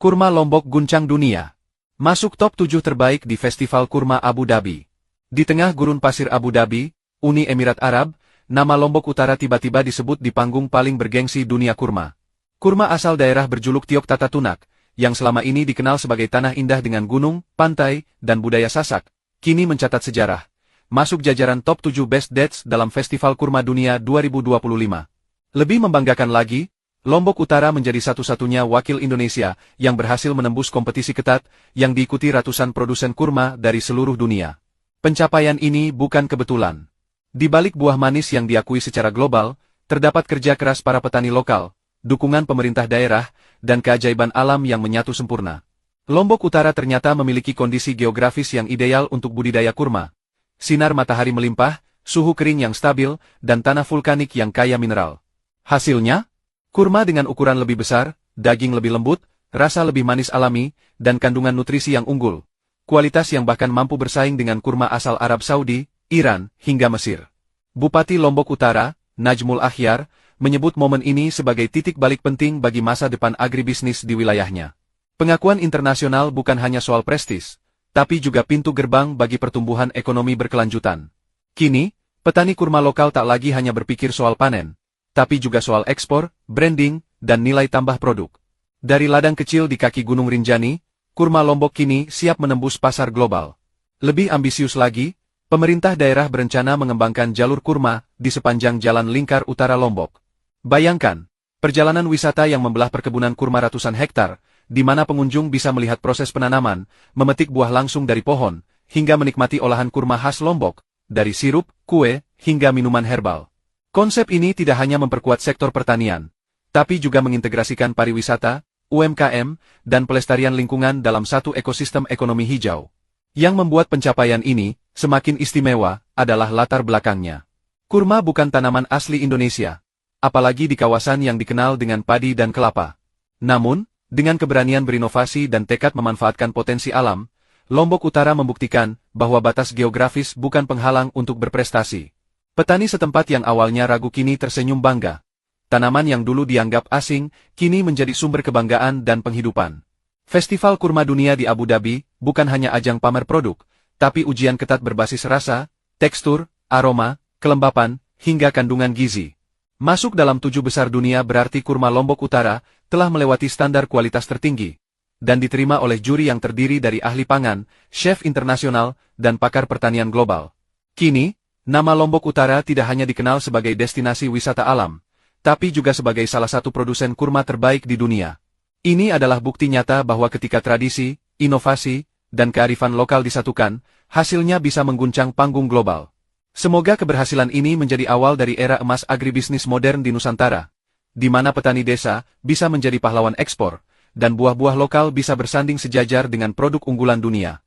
Kurma Lombok guncang dunia. Masuk top 7 terbaik di Festival Kurma Abu Dhabi. Di tengah gurun pasir Abu Dhabi, Uni Emirat Arab, nama Lombok Utara tiba-tiba disebut di panggung paling bergengsi dunia kurma. Kurma asal daerah berjuluk Tiok Tatatunak, yang selama ini dikenal sebagai tanah indah dengan gunung, pantai, dan budaya Sasak, kini mencatat sejarah. Masuk jajaran top 7 best dates dalam Festival Kurma Dunia 2025. Lebih membanggakan lagi, Lombok Utara menjadi satu-satunya wakil Indonesia yang berhasil menembus kompetisi ketat yang diikuti ratusan produsen kurma dari seluruh dunia. Pencapaian ini bukan kebetulan. Di balik buah manis yang diakui secara global, terdapat kerja keras para petani lokal, dukungan pemerintah daerah, dan keajaiban alam yang menyatu sempurna. Lombok Utara ternyata memiliki kondisi geografis yang ideal untuk budidaya kurma. Sinar matahari melimpah, suhu kering yang stabil, dan tanah vulkanik yang kaya mineral. Hasilnya? Kurma dengan ukuran lebih besar, daging lebih lembut, rasa lebih manis alami, dan kandungan nutrisi yang unggul. Kualitas yang bahkan mampu bersaing dengan kurma asal Arab Saudi, Iran, hingga Mesir. Bupati Lombok Utara, Najmul Akhyar, menyebut momen ini sebagai titik balik penting bagi masa depan agribisnis di wilayahnya. Pengakuan internasional bukan hanya soal prestis, tapi juga pintu gerbang bagi pertumbuhan ekonomi berkelanjutan. Kini, petani kurma lokal tak lagi hanya berpikir soal panen, tapi juga soal ekspor, branding, dan nilai tambah produk. Dari ladang kecil di kaki Gunung Rinjani, kurma Lombok kini siap menembus pasar global. Lebih ambisius lagi, pemerintah daerah berencana mengembangkan jalur kurma di sepanjang Jalan Lingkar Utara Lombok. Bayangkan, perjalanan wisata yang membelah perkebunan kurma ratusan hektar, di mana pengunjung bisa melihat proses penanaman, memetik buah langsung dari pohon, hingga menikmati olahan kurma khas Lombok, dari sirup, kue, hingga minuman herbal. Konsep ini tidak hanya memperkuat sektor pertanian, tapi juga mengintegrasikan pariwisata, UMKM, dan pelestarian lingkungan dalam satu ekosistem ekonomi hijau. Yang membuat pencapaian ini semakin istimewa adalah latar belakangnya. Kurma bukan tanaman asli Indonesia, apalagi di kawasan yang dikenal dengan padi dan kelapa. Namun, dengan keberanian berinovasi dan tekad memanfaatkan potensi alam, Lombok Utara membuktikan bahwa batas geografis bukan penghalang untuk berprestasi. Petani setempat yang awalnya ragu kini tersenyum bangga. Tanaman yang dulu dianggap asing, kini menjadi sumber kebanggaan dan penghidupan. Festival Kurma Dunia di Abu Dhabi bukan hanya ajang pamer produk, tapi ujian ketat berbasis rasa, tekstur, aroma, kelembapan, hingga kandungan gizi. Masuk dalam 7 besar dunia berarti kurma Lombok Utara telah melewati standar kualitas tertinggi, dan diterima oleh juri yang terdiri dari ahli pangan, chef internasional, dan pakar pertanian global. Kini, nama Lombok Utara tidak hanya dikenal sebagai destinasi wisata alam, tapi juga sebagai salah satu produsen kurma terbaik di dunia. Ini adalah bukti nyata bahwa ketika tradisi, inovasi, dan kearifan lokal disatukan, hasilnya bisa mengguncang panggung global. Semoga keberhasilan ini menjadi awal dari era emas agribisnis modern di Nusantara, di mana petani desa bisa menjadi pahlawan ekspor, dan buah-buah lokal bisa bersanding sejajar dengan produk unggulan dunia.